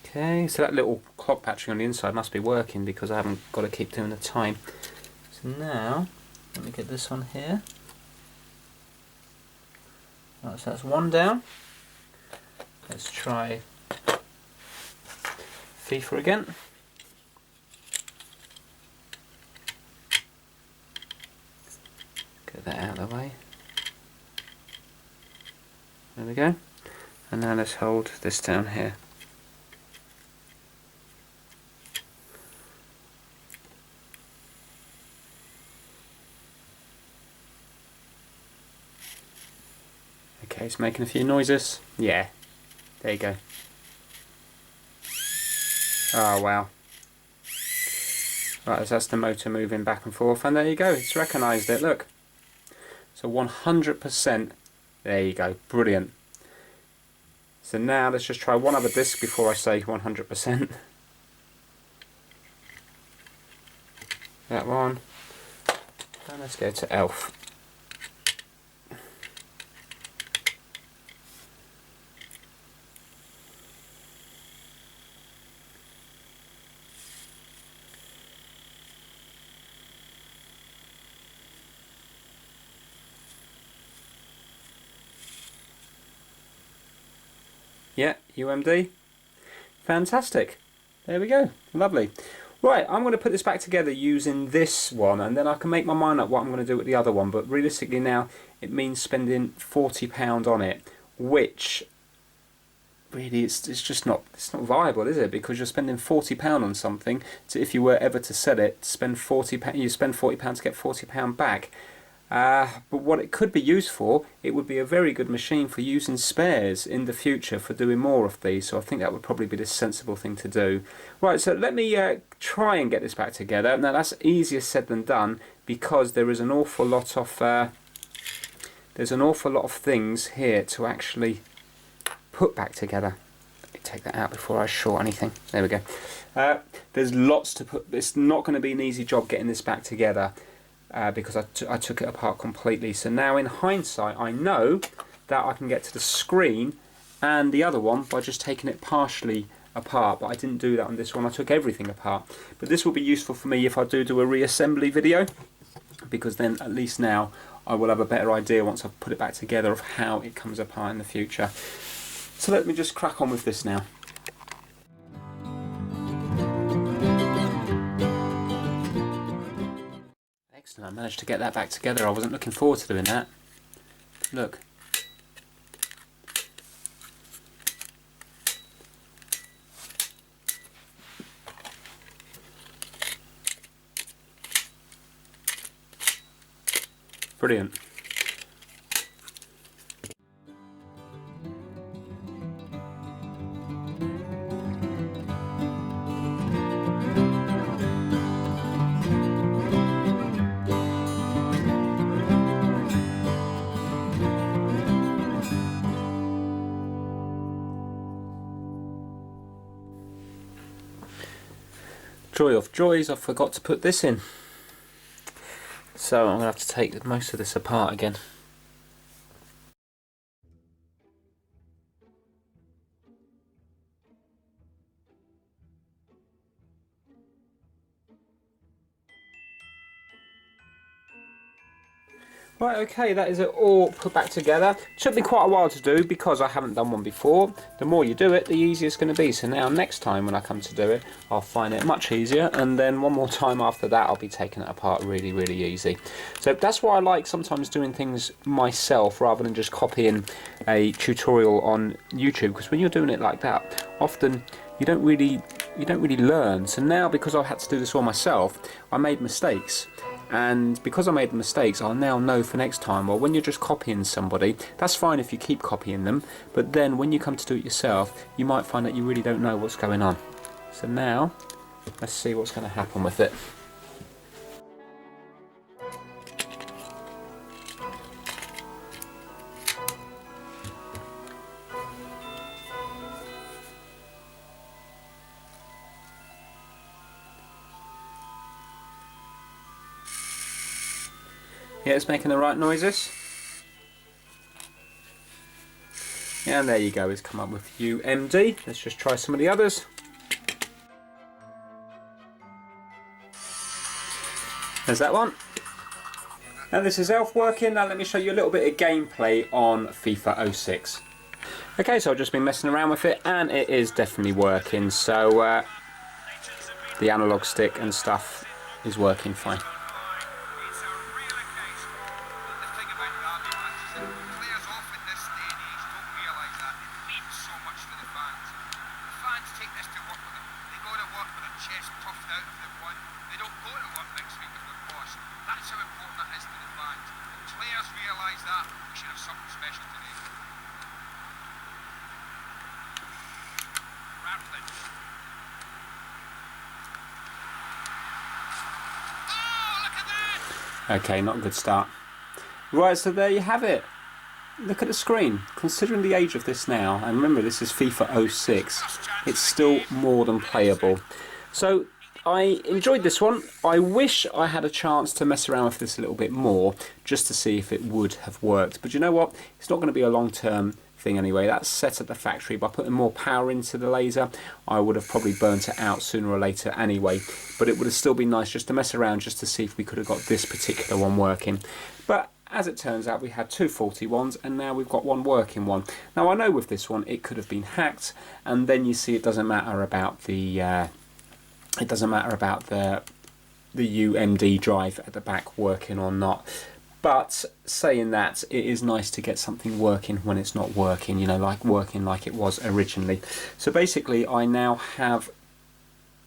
A: Okay, so that little clock battery on the inside must be working because I haven't got to keep doing the time. So now, let me get this on here. Right, so that's one down. Let's try FIFA again. Get that out of the way. There we go. And now let's hold this down here. Okay, it's making a few noises. Yeah. There you go. Oh wow. Right, so that's the motor moving back and forth, and there you go, it's recognised it, look. So 100%, there you go, brilliant. So now let's just try one other disc before I say 100%. That one. And let's go to ELF. Yeah, UMD. Fantastic. There we go. Lovely. Right, I'm going to put this back together using this one, and then I can make my mind up what I'm going to do with the other one. But realistically now, it means spending £40 on it, which really it's just not viable, is it? Because you're spending £40 on something. So if you were ever to sell it, spend £40, you spend £40 to get £40 back. But what it could be used for, it would be a very good machine for using spares in the future for doing more of these, so I think that would probably be the sensible thing to do. Right, so let me try and get this back together. Now that's easier said than done because there is an awful lot of things here to actually put back together. Let me take that out before I short anything. There we go. There's lots to put. It's not going to be an easy job getting this back together. Because I took it apart completely. So now in hindsight I know that I can get to the screen and the other one by just taking it partially apart, but I didn't do that on this one. I took everything apart. But this will be useful for me if I do a reassembly video, because then at least now I will have a better idea once I've put it back together of how it comes apart in the future. So let me just crack on with this now. Excellent, I managed to get that back together. I wasn't looking forward to doing that. Look. Brilliant. Joy of joys, I forgot to put this in. So I'm going to have to take most of this apart again. Right, okay, that is it all put back together. Took me quite a while to do because I haven't done one before. The more you do it, the easier it's going to be. So now next time when I come to do it, I'll find it much easier. And then one more time after that, I'll be taking it apart really, really easy. So that's why I like sometimes doing things myself rather than just copying a tutorial on YouTube. Because when you're doing it like that, often you don't really learn. So now, because I had to do this all myself, I made mistakes. And because I made the mistakes, I'll now know for next time. Or when you're just copying somebody, that's fine if you keep copying them, but then when you come to do it yourself, you might find that you really don't know what's going on. So now, let's see what's going to happen with it. Yeah, it's making the right noises. Yeah, and there you go, it's come up with UMD. Let's just try some of the others. There's that one. Now this is Elf working. Now let me show you a little bit of gameplay on FIFA 06. Okay, so I've just been messing around with it and it is definitely working. So the analog stick and stuff is working fine. Okay, not a good start. Right, so there you have it. Look at the screen. Considering the age of this now, and remember this is FIFA 06, it's still more than playable. So I enjoyed this one. I wish I had a chance to mess around with this a little bit more just to see if it would have worked. But you know what? It's not going to be a long-term thing anyway. That's set at the factory. By putting more power into the laser, I would have probably burnt it out sooner or later anyway. But it would have still been nice just to mess around just to see if we could have got this particular one working. But as it turns out, we had two faulty ones and now we've got one working one. Now I know with this one it could have been hacked, and then you see it doesn't matter about the the UMD drive at the back working or not. But saying that, it is nice to get something working when it's not working, you know, like working like it was originally. So basically I now have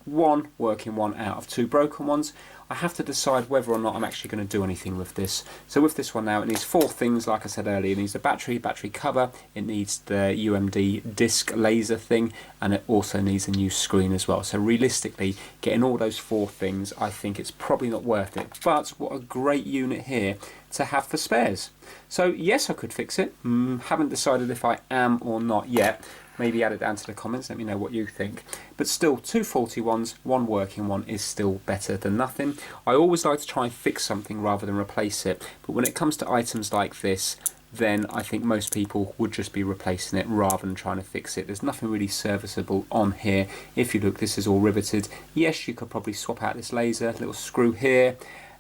A: one working one out of two broken ones. I have to decide whether or not I'm actually going to do anything with this. So with this one now, it needs four things, like I said earlier. It needs the battery cover, it needs the UMD disc laser thing, and it also needs a new screen as well. So realistically, getting all those four things, I think it's probably not worth it. But what a great unit here to have for spares. So yes, I could fix it. Haven't decided if I am or not yet. Maybe add it down to the comments, let me know what you think. But still, two faulty ones, one working one is still better than nothing. I always like to try and fix something rather than replace it. But when it comes to items like this, then I think most people would just be replacing it rather than trying to fix it. There's nothing really serviceable on here. If you look, this is all riveted. Yes, you could probably swap out this laser, little screw here.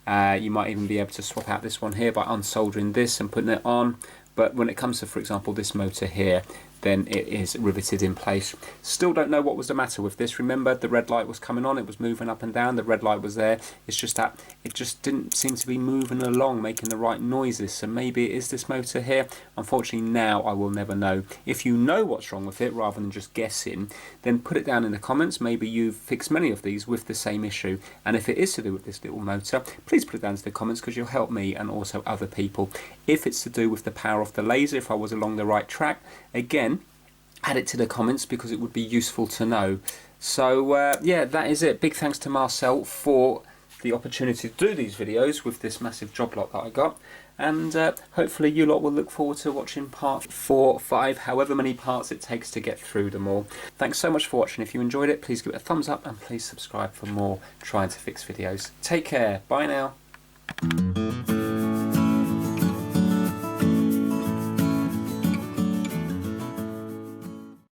A: You might even be able to swap out this one here by unsoldering this and putting it on. But when it comes to, for example, this motor here, then it is riveted in place. Still don't know what was the matter with this. Remember, the red light was coming on, it was moving up and down, the red light was there. It's just that it just didn't seem to be moving along, making the right noises. So maybe it is this motor here. Unfortunately, now I will never know. If you know what's wrong with it, rather than just guessing, then put it down in the comments. Maybe you've fixed many of these with the same issue. And if it is to do with this little motor, please put it down to the comments, because you'll help me and also other people. If it's to do with the power of the laser, if I was along the right track, again, add it to the comments, because it would be useful to know. So yeah, that is it. Big thanks to Marcel for the opportunity to do these videos with this massive job lot that I got. and hopefully you lot will look forward to watching part 4, 5, however many parts it takes to get through them all. Thanks so much for watching. If you enjoyed it, please give it a thumbs up and please subscribe for more Trying to Fix videos. Take care. Bye now.